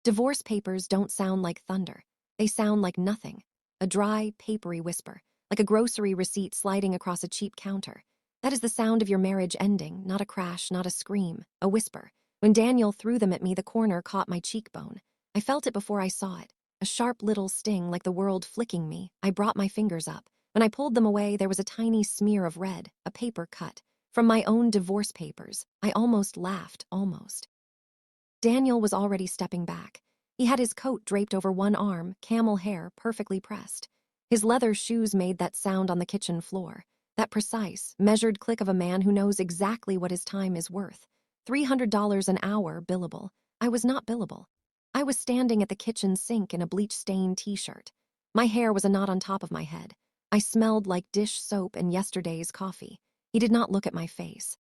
Divorce papers don't sound like thunder. They sound like nothing. A dry, papery whisper, like a grocery receipt sliding across a cheap counter. That is the sound of your marriage ending, not a crash, not a scream, a whisper. When Daniel threw them at me, the corner caught my cheekbone. I felt it before I saw it. A sharp little sting, like the world flicking me. I brought my fingers up. When I pulled them away, there was a tiny smear of red, a paper cut. From my own divorce papers. I almost laughed, almost. Daniel was already stepping back. He had his coat draped over one arm, camel hair perfectly pressed. His leather shoes made that sound on the kitchen floor. That precise, measured click of a man who knows exactly what his time is worth. $300 an hour, billable. I was not billable. I was standing at the kitchen sink in a bleach-stained t-shirt. My hair was a knot on top of my head. I smelled like dish soap and yesterday's coffee. He did not look at my face.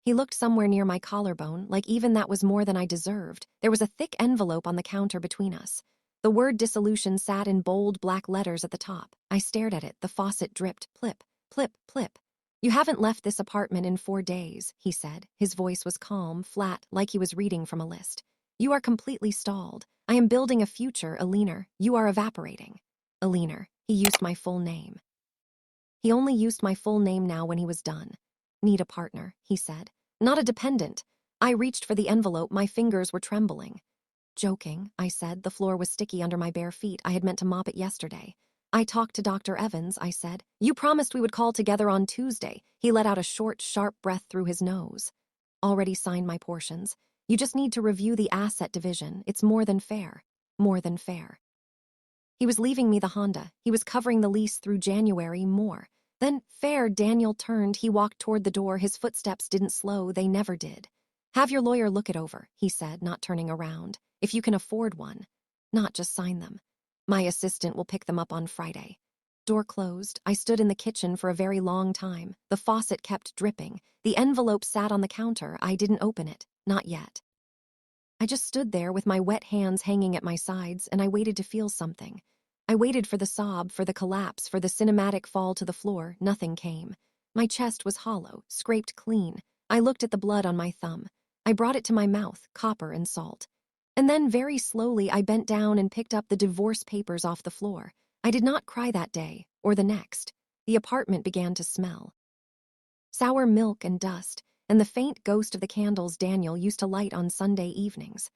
He looked somewhere near my collarbone, like even that was more than I deserved. There was a thick envelope on the counter between us. The word dissolution sat in bold black letters at the top. I stared at it. The faucet dripped. Plip, plip, plip. "You haven't left this apartment in 4 days," he said. His voice was calm, flat, like he was reading from a list. "You are completely stalled. I am building a future, Eleanor. You are evaporating." Eleanor. He used my full name. He only used my full name now when he was done. "Need a partner," he said. "Not a dependent." I reached for the envelope. My fingers were trembling. "Joking," I said. The floor was sticky under my bare feet. I had meant to mop it yesterday. "I talked to Dr. Evans," I said. "You promised we would call together on Tuesday." He let out a short, sharp breath through his nose. "Already signed my portions. You just need to review the asset division. It's more than fair. More than fair." He was leaving me the Honda. He was covering the lease through January. More. Then, fair. Daniel turned. He walked toward the door. His footsteps didn't slow. They never did. "Have your lawyer look it over," he said, not turning around. "If you can afford one. Not just sign them. My assistant will pick them up on Friday." Door closed. I stood in the kitchen for a very long time. The faucet kept dripping. The envelope sat on the counter. I didn't open it. Not yet. I just stood there with my wet hands hanging at my sides, and I waited to feel something. I waited for the sob, for the collapse, for the cinematic fall to the floor. Nothing came. My chest was hollow, scraped clean. I looked at the blood on my thumb. I brought it to my mouth, copper and salt. And then, very slowly, I bent down and picked up the divorce papers off the floor. I did not cry that day, or the next. The apartment began to smell. Sour milk and dust, and the faint ghost of the candles Daniel used to light on Sunday evenings.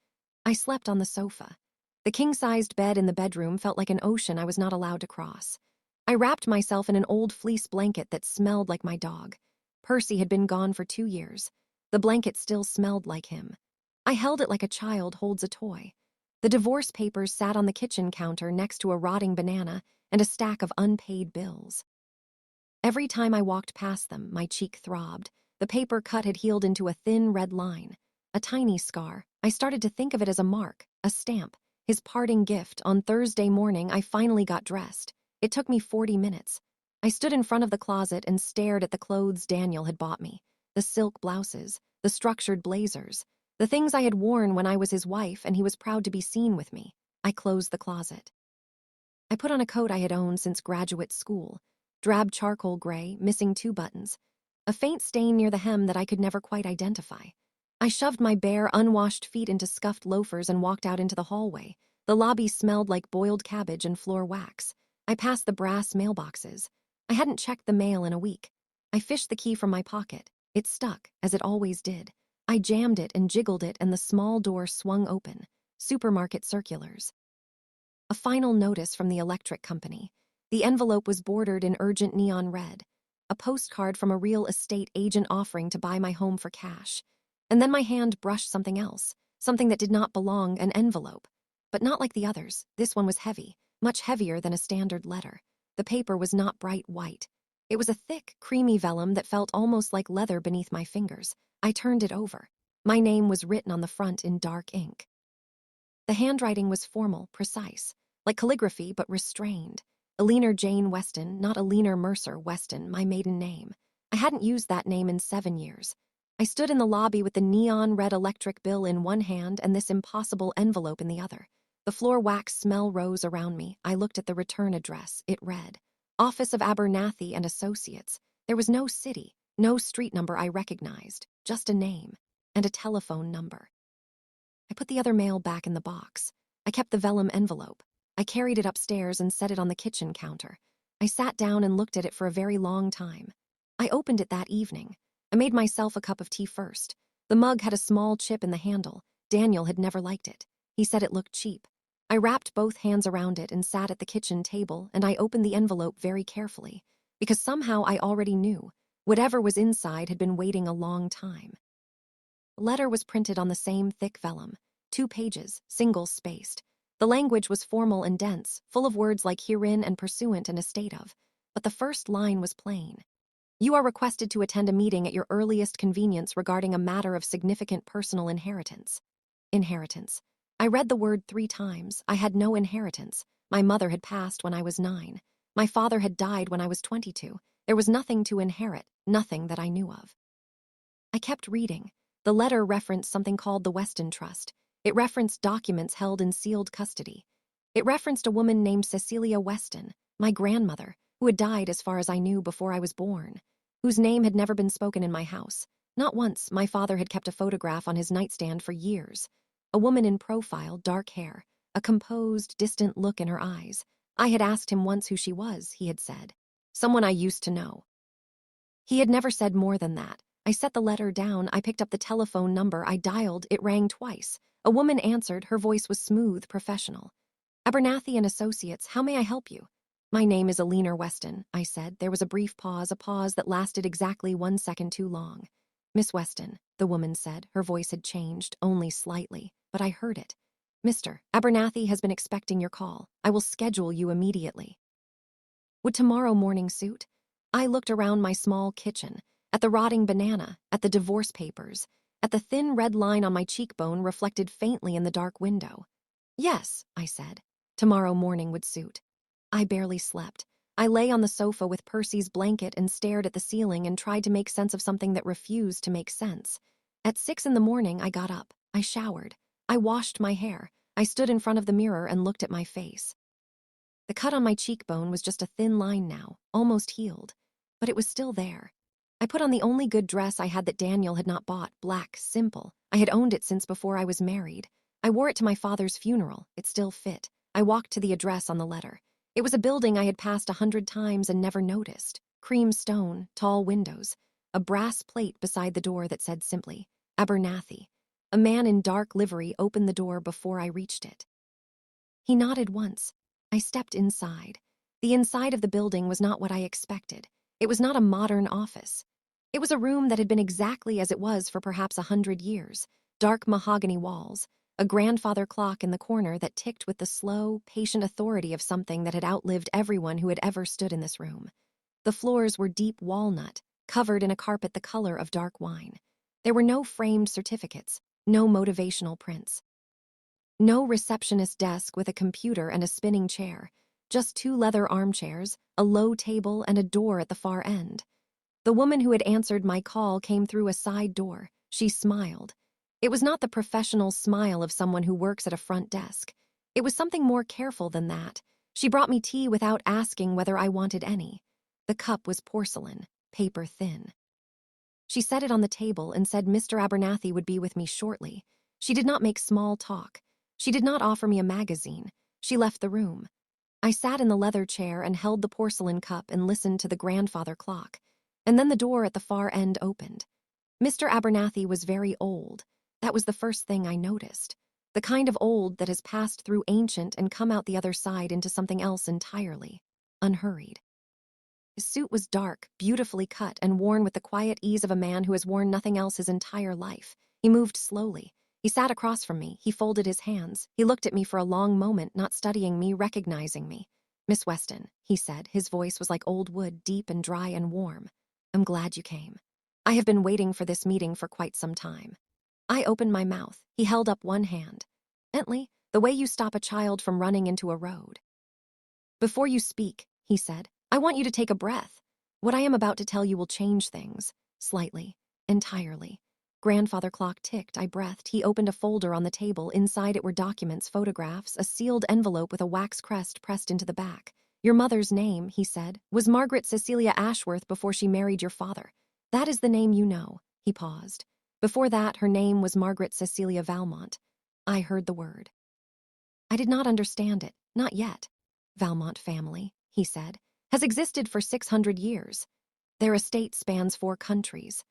I slept on the sofa. The king-sized bed in the bedroom felt like an ocean I was not allowed to cross. I wrapped myself in an old fleece blanket that smelled like my dog. Percy had been gone for 2 years. The blanket still smelled like him. I held it like a child holds a toy. The divorce papers sat on the kitchen counter next to a rotting banana and a stack of unpaid bills. Every time I walked past them, my cheek throbbed. The paper cut had healed into a thin red line. A tiny scar. I started to think of it as a mark, a stamp. His parting gift. On Thursday morning, I finally got dressed. It took me 40 minutes. I stood in front of the closet and stared at the clothes Daniel had bought me. The silk blouses, the structured blazers, the things I had worn when I was his wife and he was proud to be seen with me. I closed the closet. I put on a coat I had owned since graduate school. Drab charcoal gray, missing 2 buttons. A faint stain near the hem that I could never quite identify. I shoved my bare, unwashed feet into scuffed loafers and walked out into the hallway. The lobby smelled like boiled cabbage and floor wax. I passed the brass mailboxes. I hadn't checked the mail in a week. I fished the key from my pocket. It stuck, as it always did. I jammed it and jiggled it, and the small door swung open. Supermarket circulars. A final notice from the electric company. The envelope was bordered in urgent neon red. A postcard from a real estate agent offering to buy my home for cash. And then my hand brushed something else, something that did not belong, an envelope. But not like the others. This one was heavy, much heavier than a standard letter. The paper was not bright white. It was a thick, creamy vellum that felt almost like leather beneath my fingers. I turned it over. My name was written on the front in dark ink. The handwriting was formal, precise, like calligraphy but restrained. Eleanor Jane Weston, not Eleanor Mercer Weston, my maiden name. I hadn't used that name in 7 years. I stood in the lobby with the neon red electric bill in one hand and this impossible envelope in the other. The floor wax smell rose around me. I looked at the return address. It read, Office of Abernathy and Associates. There was no city, no street number I recognized, just a name and a telephone number. I put the other mail back in the box. I kept the vellum envelope. I carried it upstairs and set it on the kitchen counter. I sat down and looked at it for a very long time. I opened it that evening. I made myself a cup of tea first. The mug had a small chip in the handle. Daniel had never liked it. He said it looked cheap. I wrapped both hands around it and sat at the kitchen table, and I opened the envelope very carefully, because somehow I already knew. Whatever was inside had been waiting a long time. The letter was printed on the same thick vellum, 2 pages, single-spaced. The language was formal and dense, full of words like herein and pursuant and estate of. But the first line was plain. You are requested to attend a meeting at your earliest convenience regarding a matter of significant personal inheritance. Inheritance. I read the word 3 times. I had no inheritance. My mother had passed when I was 9. My father had died when I was 22. There was nothing to inherit, nothing that I knew of. I kept reading. The letter referenced something called the Weston Trust. It referenced documents held in sealed custody. It referenced a woman named Cecilia Weston, my grandmother, who had died as far as I knew before I was born, whose name had never been spoken in my house. Not once. My father had kept a photograph on his nightstand for years. A woman in profile, dark hair, a composed, distant look in her eyes. I had asked him once who she was, he had said. Someone I used to know. He had never said more than that. I set the letter down. I picked up the telephone number. I dialed. It rang twice. A woman answered. Her voice was smooth, professional. Abernathy and Associates, how may I help you? My name is Eleanor Weston, I said. There was a brief pause, a pause that lasted exactly 1 second too long. Miss Weston, the woman said. Her voice had changed, only slightly, but I heard it. Mr. Abernathy has been expecting your call. I will schedule you immediately. Would tomorrow morning suit? I looked around my small kitchen, at the rotting banana, at the divorce papers, at the thin red line on my cheekbone reflected faintly in the dark window. Yes, I said. Tomorrow morning would suit. I barely slept. I lay on the sofa with Percy's blanket and stared at the ceiling and tried to make sense of something that refused to make sense. At 6 in the morning, I got up. I showered. I washed my hair. I stood in front of the mirror and looked at my face. The cut on my cheekbone was just a thin line now, almost healed. But it was still there. I put on the only good dress I had that Daniel had not bought, black, simple. I had owned it since before I was married. I wore it to my father's funeral. It still fit. I walked to the address on the letter. It was a building I had passed 100 times and never noticed. Cream stone, tall windows, a brass plate beside the door that said simply, Abernathy. A man in dark livery opened the door before I reached it. He nodded once. I stepped inside. The inside of the building was not what I expected. It was not a modern office. It was a room that had been exactly as it was for perhaps 100 years. Dark mahogany walls, a grandfather clock in the corner that ticked with the slow, patient authority of something that had outlived everyone who had ever stood in this room. The floors were deep walnut, covered in a carpet the color of dark wine. There were no framed certificates, no motivational prints. No receptionist desk with a computer and a spinning chair, just 2 leather armchairs, a low table, and a door at the far end. The woman who had answered my call came through a side door. She smiled. It was not the professional smile of someone who works at a front desk. It was something more careful than that. She brought me tea without asking whether I wanted any. The cup was porcelain, paper thin. She set it on the table and said Mr. Abernathy would be with me shortly. She did not make small talk. She did not offer me a magazine. She left the room. I sat in the leather chair and held the porcelain cup and listened to the grandfather clock. And then the door at the far end opened. Mr. Abernathy was very old. That was the first thing I noticed. The kind of old that has passed through ancient and come out the other side into something else entirely. Unhurried. His suit was dark, beautifully cut, and worn with the quiet ease of a man who has worn nothing else his entire life. He moved slowly. He sat across from me. He folded his hands. He looked at me for a long moment, not studying me, recognizing me. Miss Weston, he said. His voice was like old wood, deep and dry and warm. I'm glad you came. I have been waiting for this meeting for quite some time. I opened my mouth. He held up one hand. Gently, the way you stop a child from running into a road. Before you speak, he said, I want you to take a breath. What I am about to tell you will change things. Slightly. Entirely. Grandfather clock ticked. I breathed. He opened a folder on the table. Inside it were documents, photographs, a sealed envelope with a wax crest pressed into the back. Your mother's name, he said, was Margaret Cecilia Ashworth before she married your father. That is the name you know. He paused. Before that, her name was Margaret Cecilia Valmont. I heard the word. I did not understand it, not yet. Valmont family, he said, has existed for 600 years. Their estate spans 4 countries.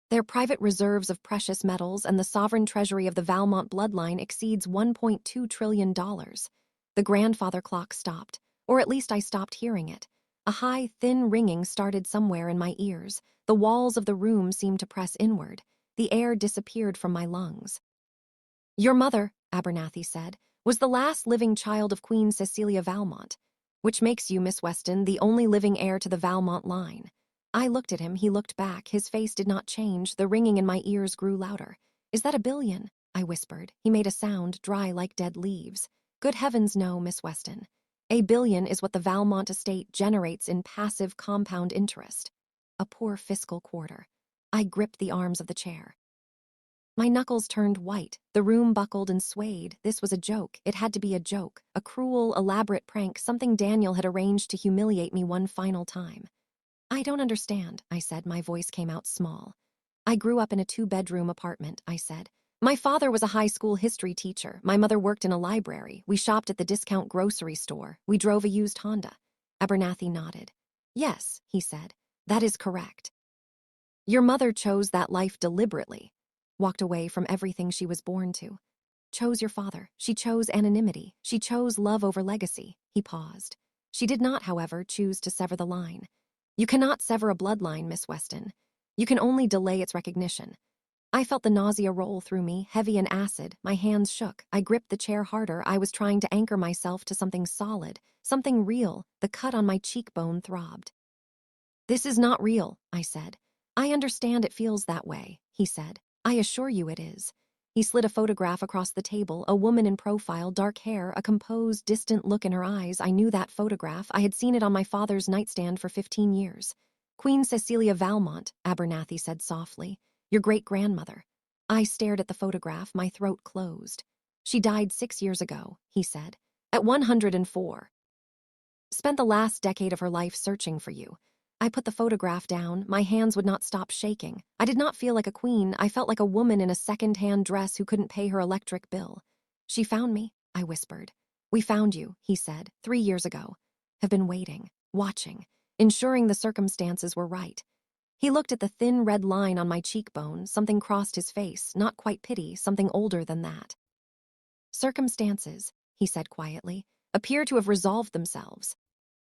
Their private reserves of precious metals and the sovereign treasury of the Valmont bloodline exceeds $1.2 trillion. The grandfather clock stopped, or at least I stopped hearing it. A high, thin ringing started somewhere in my ears. The walls of the room seemed to press inward. The air disappeared from my lungs. Your mother, Abernathy said, was the last living child of Queen Cecilia Valmont, which makes you, Miss Weston, the only living heir to the Valmont line. I looked at him, he looked back, his face did not change, the ringing in my ears grew louder. Is that $1 billion? I whispered. He made a sound, dry like dead leaves. Good heavens, no, Miss Weston. $1 billion is what the Valmont estate generates in passive compound interest. A poor fiscal quarter. I gripped the arms of the chair. My knuckles turned white. The room buckled and swayed. This was a joke. It had to be a joke. A cruel, elaborate prank, something Daniel had arranged to humiliate me one final time. I don't understand, I said. My voice came out small. I grew up in a 2-bedroom apartment, I said. My father was a high school history teacher. My mother worked in a library. We shopped at the discount grocery store. We drove a used Honda. Abernathy nodded. Yes, he said. That is correct. Your mother chose that life deliberately. Walked away from everything she was born to. Chose your father. She chose anonymity. She chose love over legacy. He paused. She did not, however, choose to sever the line. You cannot sever a bloodline, Miss Weston. You can only delay its recognition. I felt the nausea roll through me, heavy and acid. My hands shook. I gripped the chair harder. I was trying to anchor myself to something solid, something real. The cut on my cheekbone throbbed. This is not real, I said. I understand it feels that way, he said. I assure you it is. He slid a photograph across the table, a woman in profile, dark hair, a composed, distant look in her eyes. I knew that photograph. I had seen it on my father's nightstand for 15 years. Queen Cecilia Valmont, Abernathy said softly. Your great-grandmother. I stared at the photograph, my throat closed. She died 6 years ago, he said, at 104. Spent the last decade of her life searching for you. I put the photograph down. My hands would not stop shaking. I did not feel like a queen. I felt like a woman in a second-hand dress who couldn't pay her electric bill. She found me, I whispered. We found you, he said, 3 years ago. Have been waiting, watching, ensuring the circumstances were right. He looked at the thin red line on my cheekbone. Something crossed his face, not quite pity, something older than that. Circumstances, he said quietly, appear to have resolved themselves.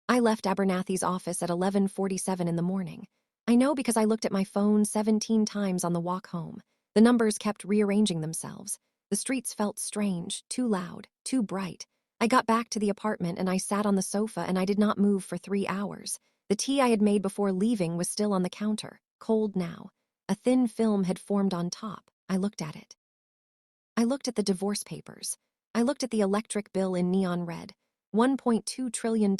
I left Abernathy's office at 11:47 in the morning. I know because I looked at my phone 17 times on the walk home. The numbers kept rearranging themselves. The streets felt strange, too loud, too bright. I got back to the apartment and I sat on the sofa and I did not move for 3 hours. The tea I had made before leaving was still on the counter, cold now. A thin film had formed on top. I looked at it. I looked at the divorce papers. I looked at the electric bill in neon red. $1.2 trillion.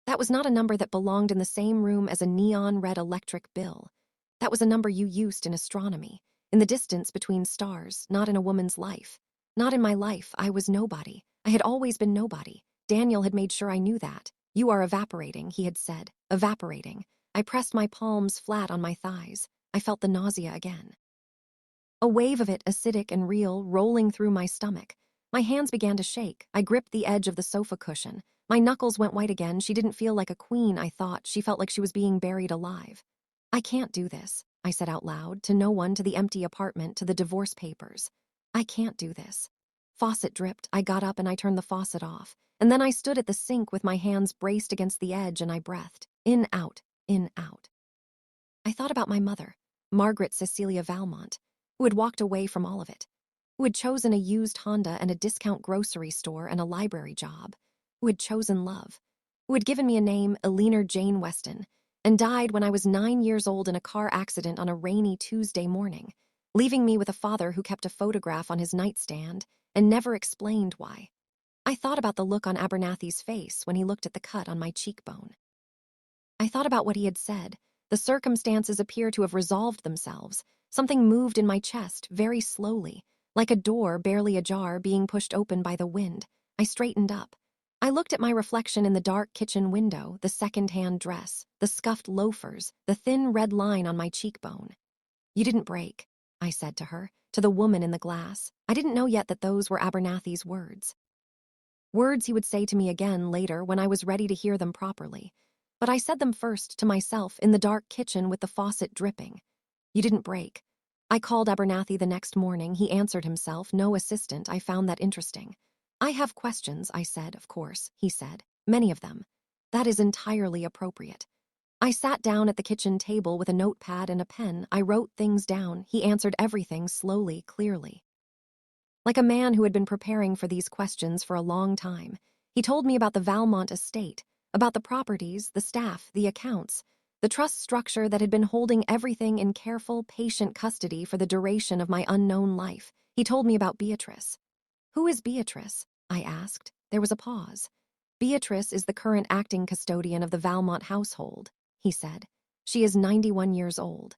That was not a number that belonged in the same room as a neon red electric bill. That was a number you used in astronomy, in the distance between stars, not in a woman's life. Not in my life. I was nobody. I had always been nobody. Daniel had made sure I knew that. You are evaporating, he had said. Evaporating. I pressed my palms flat on my thighs. I felt the nausea again. A wave of it, acidic and real, rolling through my stomach. My hands began to shake. I gripped the edge of the sofa cushion. My knuckles went white again. She didn't feel like a queen, I thought. She felt like she was being buried alive. I can't do this, I said out loud, to no one, to the empty apartment, to the divorce papers. I can't do this. Faucet dripped. I got up and I turned the faucet off. And then I stood at the sink with my hands braced against the edge and I breathed. In, out, in, out. I thought about my mother, Margaret Cecilia Valmont, who had walked away from all of it, who had chosen a used Honda and a discount grocery store and a library job, who had chosen love, who had given me a name, Eleanor Jane Weston, and died when I was 9 years old in a car accident on a rainy Tuesday morning, leaving me with a father who kept a photograph on his nightstand and never explained why. I thought about the look on Abernathy's face when he looked at the cut on my cheekbone. I thought about what he had said. The circumstances appear to have resolved themselves. Something moved in my chest, very slowly, like a door barely ajar being pushed open by the wind. I straightened up. I looked at my reflection in the dark kitchen window, the second-hand dress, the scuffed loafers, the thin red line on my cheekbone. You didn't break, I said to her, to the woman in the glass. I didn't know yet that those were Abernathy's words. Words he would say to me again later when I was ready to hear them properly. But I said them first to myself in the dark kitchen with the faucet dripping. You didn't break. I called Abernathy the next morning. He answered himself, no assistant. I found that interesting. I have questions, I said, of course, he said. Many of them. That is entirely appropriate. I sat down at the kitchen table with a notepad and a pen. I wrote things down. He answered everything slowly, clearly. Like a man who had been preparing for these questions for a long time, he told me about the Valmont estate, about the properties, the staff, the accounts, the trust structure that had been holding everything in careful, patient custody for the duration of my unknown life. He told me about Beatrice. Who is Beatrice? I asked. There was a pause. Beatrice is the current acting custodian of the Valmont household, he said. She is 91 years old.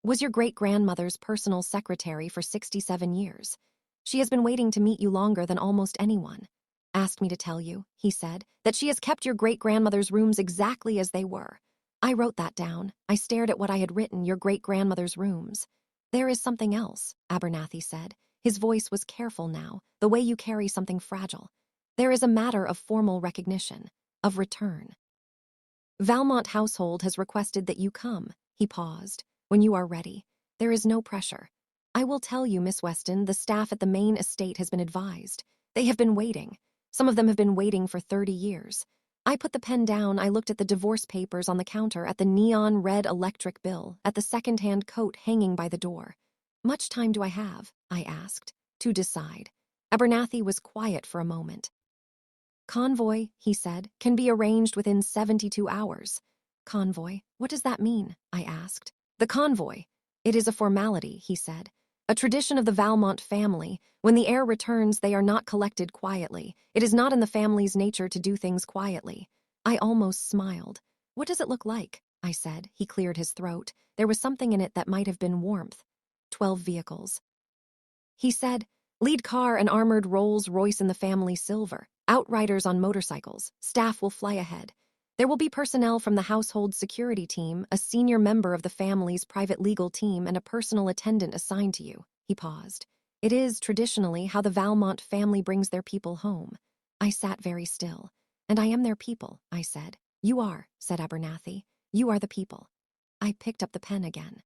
Was your great-grandmother's personal secretary for 67 years. She has been waiting to meet you longer than almost anyone. Asked me to tell you, he said, that she has kept your great-grandmother's rooms exactly as they were. I wrote that down. I stared at what I had written, your great-grandmother's rooms. There is something else, Abernathy said. His voice was careful now, the way you carry something fragile. There is a matter of formal recognition, of return. Valmont household has requested that you come, he paused, when you are ready. There is no pressure. I will tell you, Miss Weston, the staff at the main estate has been advised. They have been waiting. Some of them have been waiting for 30 years. I put the pen down. I looked at the divorce papers on the counter, at the neon red electric bill, at the second-hand coat hanging by the door. Much time do I have? I asked, to decide. Abernathy was quiet for a moment. Convoy, he said, can be arranged within 72 hours. Convoy, what does that mean? I asked. The convoy. It is a formality, he said. A tradition of the Valmont family. When the heir returns, they are not collected quietly. It is not in the family's nature to do things quietly. I almost smiled. What does it look like? I said. He cleared his throat. There was something in it that might have been warmth. 12 vehicles. He said, lead car an armored Rolls-Royce in the family silver. Outriders on motorcycles. Staff will fly ahead. There will be personnel from the household security team, a senior member of the family's private legal team, and a personal attendant assigned to you. He paused. It is, traditionally, how the Valmont family brings their people home. I sat very still. And I am their people, I said. You are, said Abernathy. You are the people. I picked up the pen again.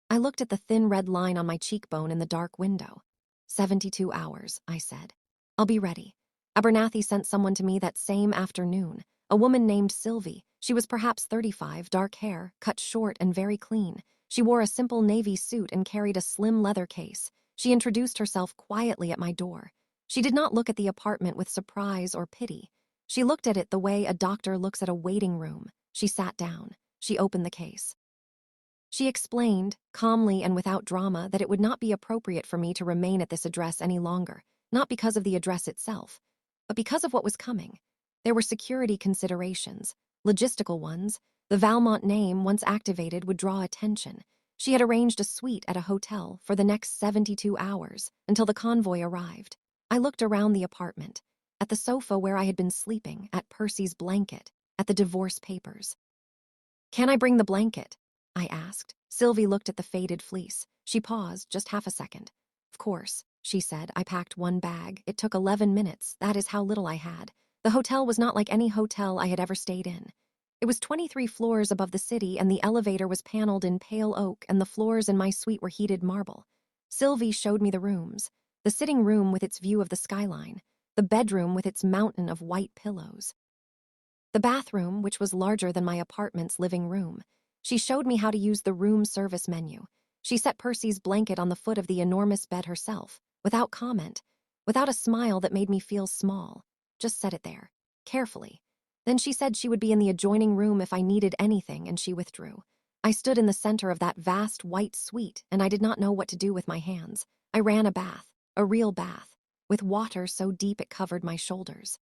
I looked at the thin red line on my cheekbone in the dark window. 72 hours, I said. I'll be ready. Abernathy sent someone to me that same afternoon. A woman named Sylvie. She was perhaps 35, dark hair, cut short and very clean. She wore a simple navy suit and carried a slim leather case. She introduced herself quietly at my door. She did not look at the apartment with surprise or pity. She looked at it the way a doctor looks at a waiting room. She sat down. She opened the case. She explained, calmly and without drama, that it would not be appropriate for me to remain at this address any longer, not because of the address itself, but because of what was coming. There were security considerations, logistical ones. The Valmont name, once activated, would draw attention. She had arranged a suite at a hotel for the next 72 hours, until the convoy arrived. I looked around the apartment, at the sofa where I had been sleeping, at Percy's blanket, at the divorce papers. Can I bring the blanket? I asked. Sylvie looked at the faded fleece. She paused just half a second. Of course, she said. I packed one bag. It took 11 minutes. That is how little I had. The hotel was not like any hotel I had ever stayed in. It was 23 floors above the city, and the elevator was paneled in pale oak, and the floors in my suite were heated marble. Sylvie showed me the rooms. The sitting room with its view of the skyline. The bedroom with its mountain of white pillows. The bathroom, which was larger than my apartment's living room. She showed me how to use the room service menu. She set Percy's blanket on the foot of the enormous bed herself, without comment, without a smile that made me feel small. Just set it there, carefully. Then she said she would be in the adjoining room if I needed anything, and she withdrew. I stood in the center of that vast white suite, and I did not know what to do with my hands. I ran a bath, a real bath, with water so deep it covered my shoulders.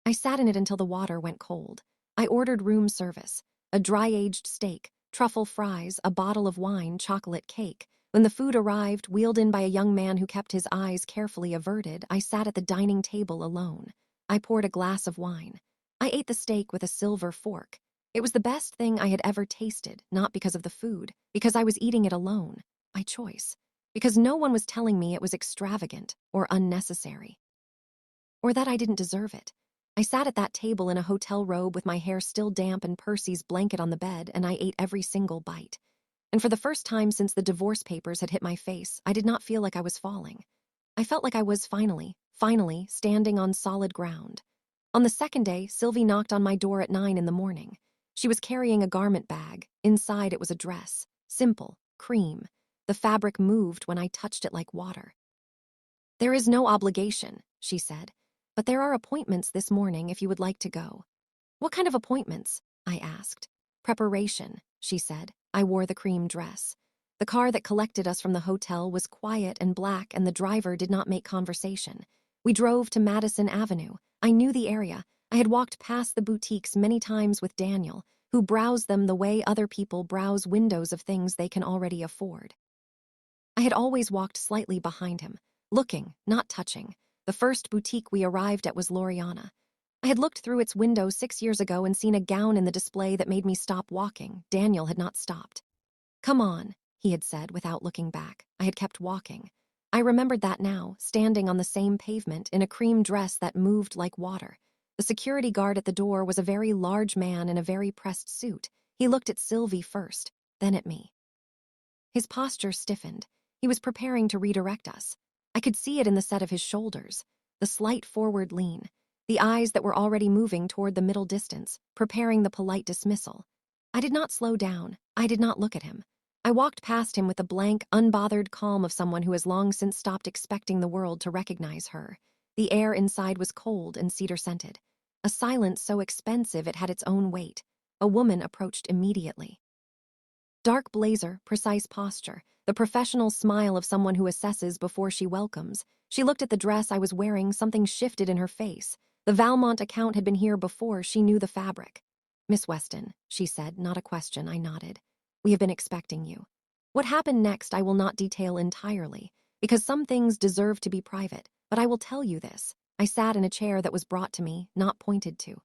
I sat in it until the water went cold. I ordered room service, a dry-aged steak, truffle fries, a bottle of wine, chocolate cake. When the food arrived, wheeled in by a young man who kept his eyes carefully averted, I sat at the dining table alone. I poured a glass of wine. I ate the steak with a silver fork. It was the best thing I had ever tasted, not because of the food, because I was eating it alone, by choice, because no one was telling me it was extravagant or unnecessary, or that I didn't deserve it. I sat at that table in a hotel robe with my hair still damp and Percy's blanket on the bed, and I ate every single bite. And for the first time since the divorce papers had hit my face, I did not feel like I was falling. I felt like I was finally standing on solid ground. On the second day, Sylvie knocked on my door at 9 in the morning. She was carrying a garment bag. Inside it was a dress. Simple, cream. The fabric moved when I touched it like water. "There is no obligation," she said, "but there are appointments this morning if you would like to go." "What kind of appointments?" I asked. "Preparation," she said. I wore the cream dress. The car that collected us from the hotel was quiet and black, and the driver did not make conversation. We drove to Madison Avenue. I knew the area. I had walked past the boutiques many times with Daniel, who browsed them the way other people browse windows of things they can already afford. I had always walked slightly behind him, looking, not touching. The first boutique we arrived at was Loriana. I had looked through its window 6 years ago and seen a gown in the display that made me stop walking. Daniel had not stopped. "Come on," he had said without looking back. I had kept walking. I remembered that now, standing on the same pavement in a cream dress that moved like water. The security guard at the door was a very large man in a very pressed suit. He looked at Sylvie first, then at me. His posture stiffened. He was preparing to redirect us. I could see it in the set of his shoulders, the slight forward lean, the eyes that were already moving toward the middle distance, preparing the polite dismissal. I did not slow down. I did not look at him. I walked past him with the blank, unbothered calm of someone who has long since stopped expecting the world to recognize her. The air inside was cold and cedar-scented. A silence so expensive it had its own weight. A woman approached immediately. Dark blazer, precise posture, the professional smile of someone who assesses before she welcomes. She looked at the dress I was wearing. Something shifted in her face. The Valmont account had been here before. She knew the fabric. "Miss Weston," she said, not a question. I nodded. "We have been expecting you." What happened next I will not detail entirely, because some things deserve to be private, but I will tell you this. I sat in a chair that was brought to me, not pointed to.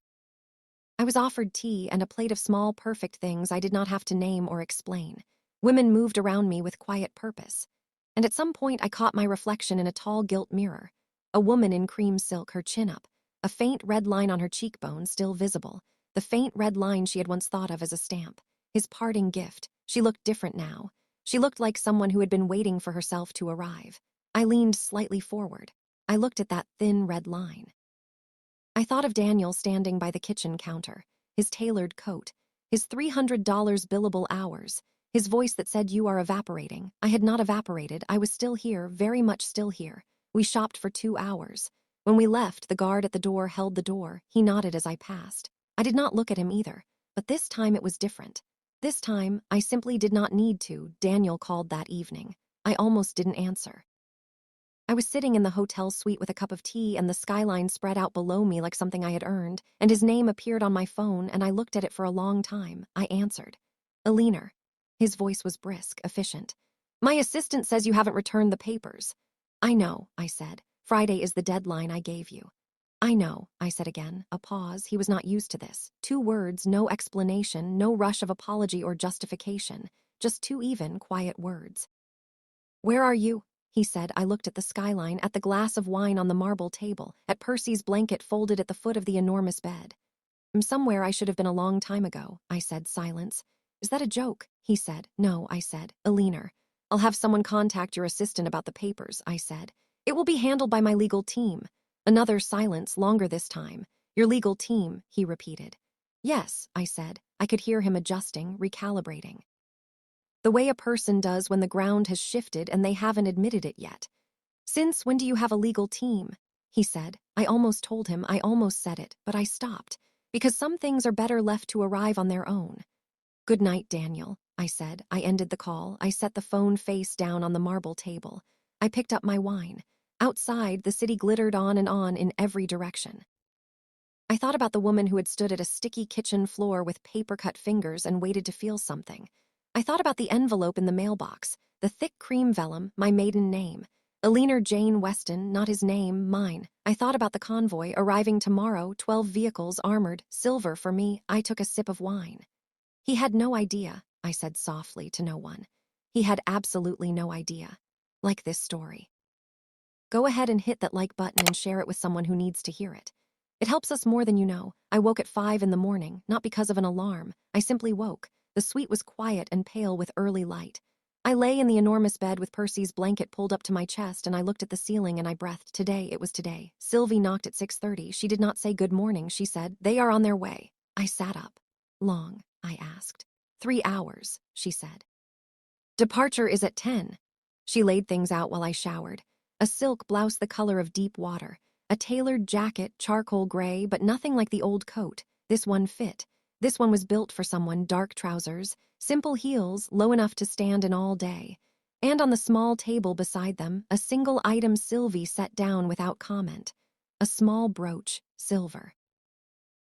I was offered tea and a plate of small, perfect things I did not have to name or explain. Women moved around me with quiet purpose. And at some point I caught my reflection in a tall gilt mirror. A woman in cream silk, her chin up, a faint red line on her cheekbone still visible, the faint red line she had once thought of as a stamp. His parting gift. She looked different now. She looked like someone who had been waiting for herself to arrive. I leaned slightly forward. I looked at that thin red line. I thought of Daniel standing by the kitchen counter, his tailored coat, his $300 billable hours, his voice that said, "You are evaporating." I had not evaporated. I was still here, very much still here. We shopped for 2 hours. When we left, the guard at the door held the door. He nodded as I passed. I did not look at him either, but this time it was different. This time, I simply did not need to. Daniel called that evening. I almost didn't answer. I was sitting in the hotel suite with a cup of tea, and the skyline spread out below me like something I had earned, and his name appeared on my phone, and I looked at it for a long time. I answered. "Eleanor." His voice was brisk, efficient. "My assistant says you haven't returned the papers." "I know," I said. "Friday is the deadline I gave you." "I know," I said again. A pause. He was not used to this. 2 words, no explanation, no rush of apology or justification. Just 2 even, quiet words. "Where are you?" he said. I looked at the skyline, at the glass of wine on the marble table, at Percy's blanket folded at the foot of the enormous bed. "I'm somewhere I should have been a long time ago," I said. Silence. "Is that a joke?" he said. "No," I said. "Eleanor, I'll have someone contact your assistant about the papers," I said. "It will be handled by my legal team." Another silence, longer this time. "Your legal team," he repeated. "Yes," I said. I could hear him adjusting, recalibrating. The way a person does when the ground has shifted and they haven't admitted it yet. "Since when do you have a legal team?" he said. I almost told him, I almost said it, but I stopped, because some things are better left to arrive on their own. "Good night, Daniel," I said. I ended the call. I set the phone face down on the marble table. I picked up my wine. Outside, the city glittered on in every direction. I thought about the woman who had stood at a sticky kitchen floor with paper-cut fingers and waited to feel something. I thought about the envelope in the mailbox, the thick cream vellum, my maiden name. Eleanor Jane Weston, not his name, mine. I thought about the convoy arriving tomorrow, 12 vehicles armored, silver for me. I took a sip of wine. "He had no idea," I said softly to no one. "He had absolutely no idea." like this story. Go ahead and hit that like button and share it with someone who needs to hear it. It helps us more than you know. I woke at 5 in the morning, not because of an alarm. I simply woke. The suite was quiet and pale with early light. I lay in the enormous bed with Percy's blanket pulled up to my chest, and I looked at the ceiling and I breathed. Today, it was today. Sylvie knocked at 6:30. She did not say good morning. She said, "They are on their way." I sat up. "Long?" I asked. 3 hours, she said. "Departure is at 10. She laid things out while I showered. A silk blouse the color of deep water. A tailored jacket, charcoal gray, but nothing like the old coat. This one fit. This one was built for someone. Dark trousers, simple heels, low enough to stand in all day. And on the small table beside them, a single item Sylvie set down without comment. A small brooch, silver.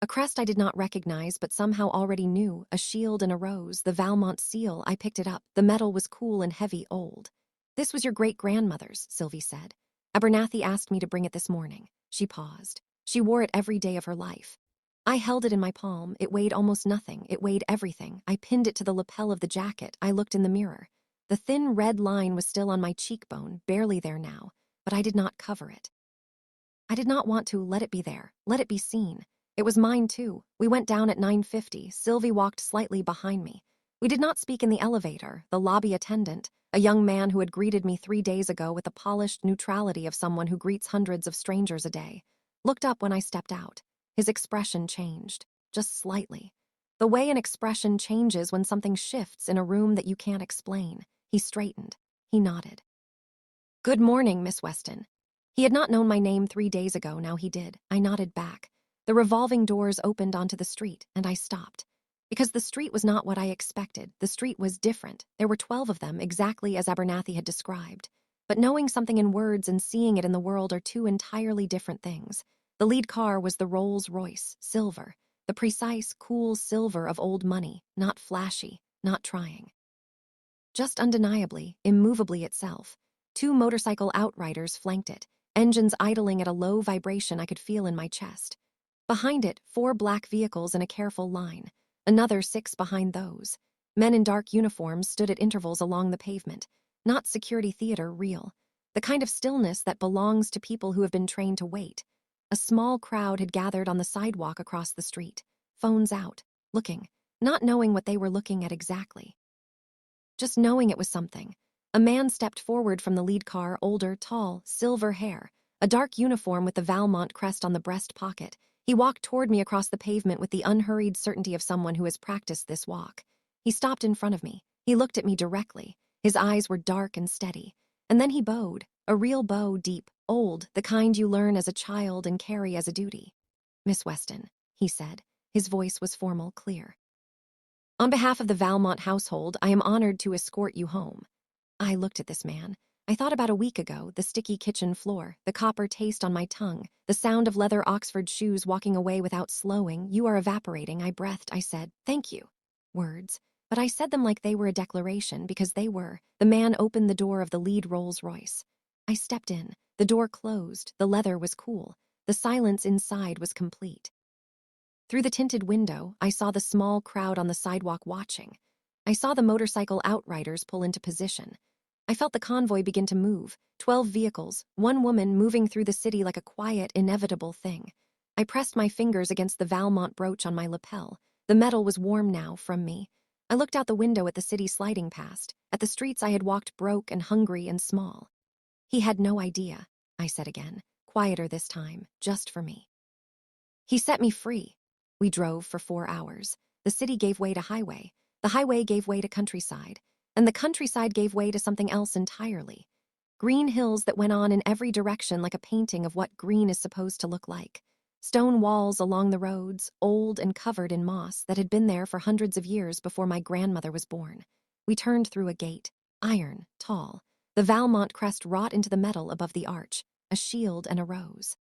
A crest I did not recognize but somehow already knew, a shield and a rose, the Valmont seal. I picked it up. The metal was cool and heavy, old. "This was your great-grandmother's," Sylvie said. "Abernathy asked me to bring it this morning." She paused. "She wore it every day of her life." I held it in my palm. It weighed almost nothing. It weighed everything. I pinned it to the lapel of the jacket. I looked in the mirror. The thin red line was still on my cheekbone, barely there now, but I did not cover it. I did not want to let it be there, let it be seen. It was mine too. We went down at 9:50. Sylvie walked slightly behind me. We did not speak in the elevator. The lobby attendant, a young man who had greeted me 3 days ago with the polished neutrality of someone who greets hundreds of strangers a day, looked up when I stepped out. His expression changed, just slightly. The way an expression changes when something shifts in a room that you can't explain. He straightened. He nodded. "Good morning, Miss Weston." He had not known my name 3 days ago, now he did. I nodded back. The revolving doors opened onto the street, and I stopped. Because the street was not what I expected. The street was different. There were 12 of them, exactly as Abernathy had described. But knowing something in words and seeing it in the world are two entirely different things. The lead car was the Rolls-Royce, silver. The precise, cool silver of old money, not flashy, not trying. Just undeniably, immovably itself. 2 motorcycle outriders flanked it, engines idling at a low vibration I could feel in my chest. Behind it, 4 black vehicles in a careful line, another 6 behind those. Men in dark uniforms stood at intervals along the pavement, not security theater, real. The kind of stillness that belongs to people who have been trained to wait. A small crowd had gathered on the sidewalk across the street, phones out, looking, not knowing what they were looking at exactly. Just knowing it was something. A man stepped forward from the lead car, older, tall, silver hair, a dark uniform with the Valmont crest on the breast pocket. He walked toward me across the pavement with the unhurried certainty of someone who has practiced this walk. He stopped in front of me. He looked at me directly. His eyes were dark and steady. And then he bowed, a real bow, deep, old, the kind you learn as a child and carry as a duty. "Miss Weston," he said. His voice was formal, clear. "On behalf of the Valmont household, I am honored to escort you home." I looked at this man. I thought about a week ago, the sticky kitchen floor, the copper taste on my tongue, the sound of leather Oxford shoes walking away without slowing. "You are evaporating," I breathed. I said, "Thank you." Words. But I said them like they were a declaration, because they were. The man opened the door of the lead Rolls-Royce. I stepped in. The door closed. The leather was cool. The silence inside was complete. Through the tinted window, I saw the small crowd on the sidewalk watching. I saw the motorcycle outriders pull into position. I felt the convoy begin to move, 12 vehicles, 1 woman moving through the city like a quiet, inevitable thing. I pressed my fingers against the Valmont brooch on my lapel. The metal was warm now from me. I looked out the window at the city sliding past, at the streets I had walked broke and hungry and small. "He had no idea," I said again, quieter this time, just for me. "He set me free." We drove for 4 hours. The city gave way to highway. The highway gave way to countryside. And the countryside gave way to something else entirely. Green hills that went on in every direction like a painting of what green is supposed to look like. Stone walls along the roads, old and covered in moss, that had been there for hundreds of years before my grandmother was born. We turned through a gate, iron, tall, the Valmont crest wrought into the metal above the arch, a shield and a rose.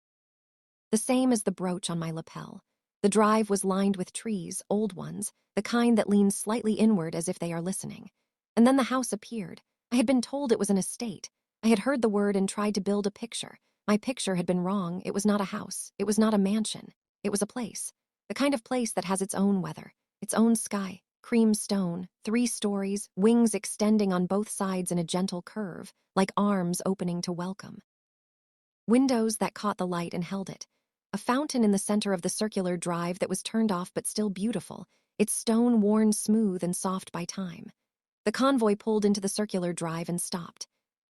The same as the brooch on my lapel. The drive was lined with trees, old ones, the kind that lean slightly inward as if they are listening. And then the house appeared. I had been told it was an estate. I had heard the word and tried to build a picture. My picture had been wrong. It was not a house. It was not a mansion. It was a place. The kind of place that has its own weather, its own sky, cream stone, 3 stories, wings extending on both sides in a gentle curve, like arms opening to welcome. Windows that caught the light and held it. A fountain in the center of the circular drive that was turned off but still beautiful, its stone worn smooth and soft by time. The convoy pulled into the circular drive and stopped.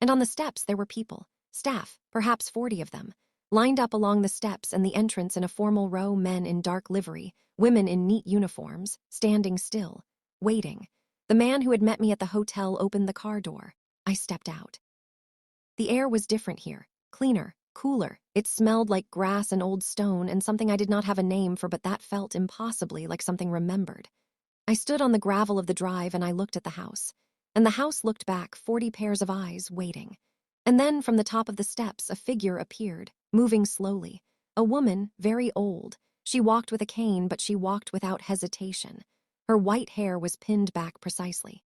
And on the steps there were people, staff, perhaps 40 of them, lined up along the steps and the entrance in a formal row, men in dark livery, women in neat uniforms, standing still, waiting. The man who had met me at the hotel opened the car door. I stepped out. The air was different here, cleaner, cooler. It smelled like grass and old stone and something I did not have a name for, but that felt impossibly like something remembered. I stood on the gravel of the drive and I looked at the house. And the house looked back, 40 pairs of eyes, waiting. And then from the top of the steps, a figure appeared, moving slowly. A woman, very old. She walked with a cane, but she walked without hesitation. Her white hair was pinned back precisely.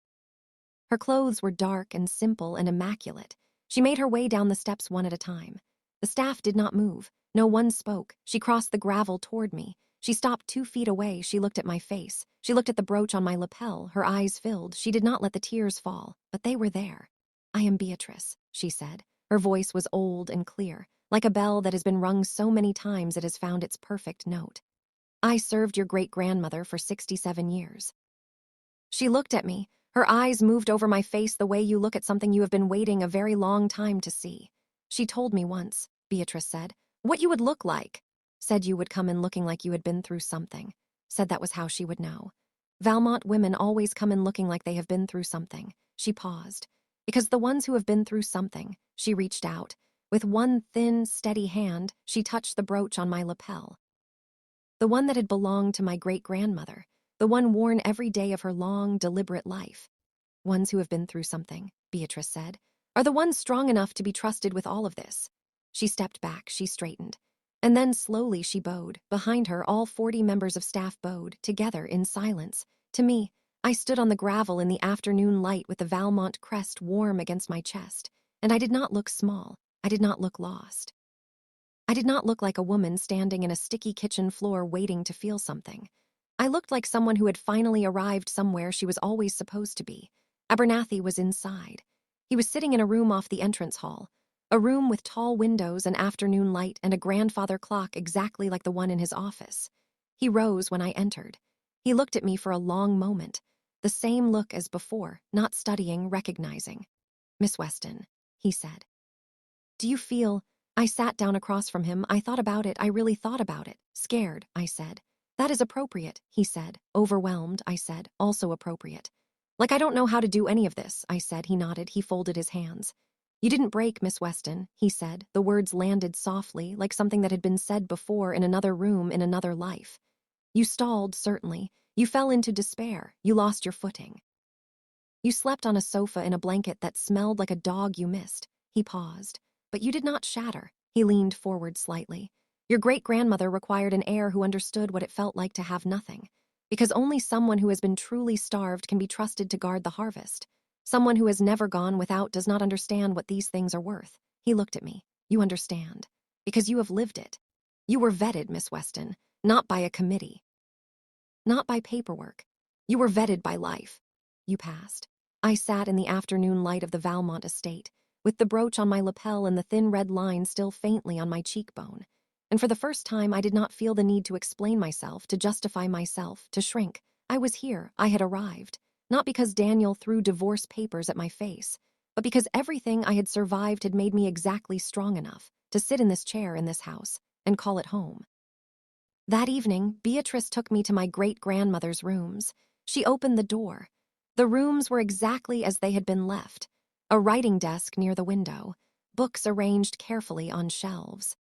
Her clothes were dark and simple and immaculate. She made her way down the steps one at a time. The staff did not move. No one spoke. She crossed the gravel toward me. She stopped 2 feet away. She looked at my face. She looked at the brooch on my lapel. Her eyes filled. She did not let the tears fall, but they were there. "I am Beatrice," she said. Her voice was old and clear, like a bell that has been rung so many times it has found its perfect note. "I served your great-grandmother for 67 years. She looked at me. Her eyes moved over my face the way you look at something you have been waiting a very long time to see. "She told me once," Beatrice said, "what you would look like. Said you would come in looking like you had been through something. Said that was how she would know. Valmont women always come in looking like they have been through something." She paused. "Because the ones who have been through something," she reached out. With one thin, steady hand, she touched the brooch on my lapel. The one that had belonged to my great-grandmother, the one worn every day of her long, deliberate life. "Ones who have been through something," Beatrice said, "are the ones strong enough to be trusted with all of this." She stepped back, she straightened. And then slowly she bowed. Behind her, all 40 members of staff bowed, together in silence. To me, I stood on the gravel in the afternoon light with the Valmont crest warm against my chest. And I did not look small. I did not look lost. I did not look like a woman standing in a sticky kitchen floor waiting to feel something. I looked like someone who had finally arrived somewhere she was always supposed to be. Abernathy was inside. He was sitting in a room off the entrance hall. A room with tall windows and afternoon light and a grandfather clock exactly like the one in his office. He rose when I entered. He looked at me for a long moment. The same look as before, not studying, recognizing. "Miss Weston," he said. "Do you feel—" I sat down across from him. I thought about it. I really thought about it. "Scared," I said. "That is appropriate," he said. "Overwhelmed," I said. "Also appropriate." "Like I don't know how to do any of this," I said. He nodded. He folded his hands. "You didn't break, Miss Weston," he said. The words landed softly, like something that had been said before in another room, in another life. "You stalled, certainly. You fell into despair. You lost your footing. You slept on a sofa in a blanket that smelled like a dog you missed." He paused. "But you did not shatter." He leaned forward slightly. "Your great-grandmother required an heir who understood what it felt like to have nothing. Because only someone who has been truly starved can be trusted to guard the harvest. Someone who has never gone without does not understand what these things are worth." He looked at me. "You understand. Because you have lived it. You were vetted, Miss Weston, not by a committee. Not by paperwork. You were vetted by life. You passed." I sat in the afternoon light of the Valmont estate, with the brooch on my lapel and the thin red line still faintly on my cheekbone. And for the first time I did not feel the need to explain myself, to justify myself, to shrink. I was here. I had arrived. Not because Daniel threw divorce papers at my face, but because everything I had survived had made me exactly strong enough to sit in this chair in this house and call it home. That evening, Beatrice took me to my great-grandmother's rooms. She opened the door. The rooms were exactly as they had been left. A writing desk near the window, books arranged carefully on shelves.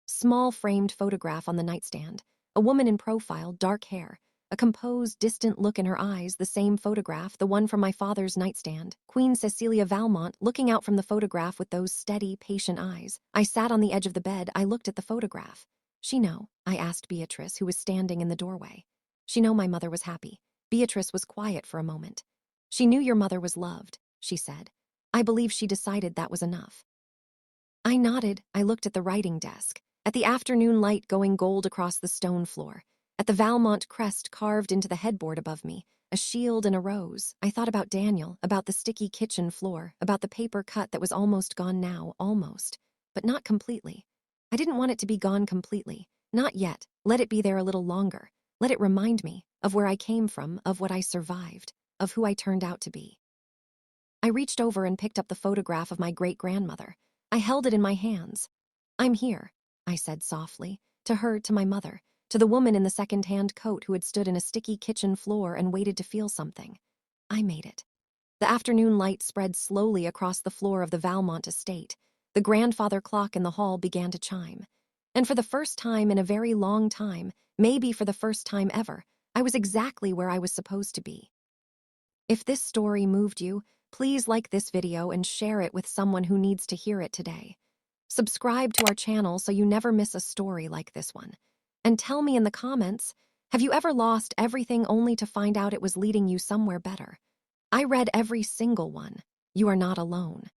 Small framed photograph on the nightstand, a woman in profile, dark hair, a composed, distant look in her eyes, the same photograph, the one from my father's nightstand, Queen Cecilia Valmont looking out from the photograph with those steady, patient eyes. I sat on the edge of the bed. I looked at the photograph. "She know?" I asked Beatrice, who was standing in the doorway. "She know my mother was happy." Beatrice was quiet for a moment. "She knew your mother was loved," she said. "I believe she decided that was enough." I nodded. I looked at the writing desk, at the afternoon light going gold across the stone floor, At the Valmont crest carved into the headboard above me, a shield and a rose, I thought about Daniel, about the sticky kitchen floor, about the paper cut that was almost gone now, almost, but not completely. I didn't want it to be gone completely. Not yet. Let it be there a little longer. Let it remind me of where I came from, of what I survived, of who I turned out to be. I reached over and picked up the photograph of my great-grandmother. I held it in my hands. "I'm here," I said softly, to her, to my mother, to the woman in the second-hand coat who had stood in a sticky kitchen floor and waited to feel something. I made it. The afternoon light spread slowly across the floor of the Valmont estate. The grandfather clock in the hall began to chime. And for the first time in a very long time, maybe for the first time ever, I was exactly where I was supposed to be. If this story moved you, please like this video and share it with someone who needs to hear it today. Subscribe to our channel so you never miss a story like this one. And tell me in the comments, have you ever lost everything only to find out it was leading you somewhere better? I read every single one. You are not alone.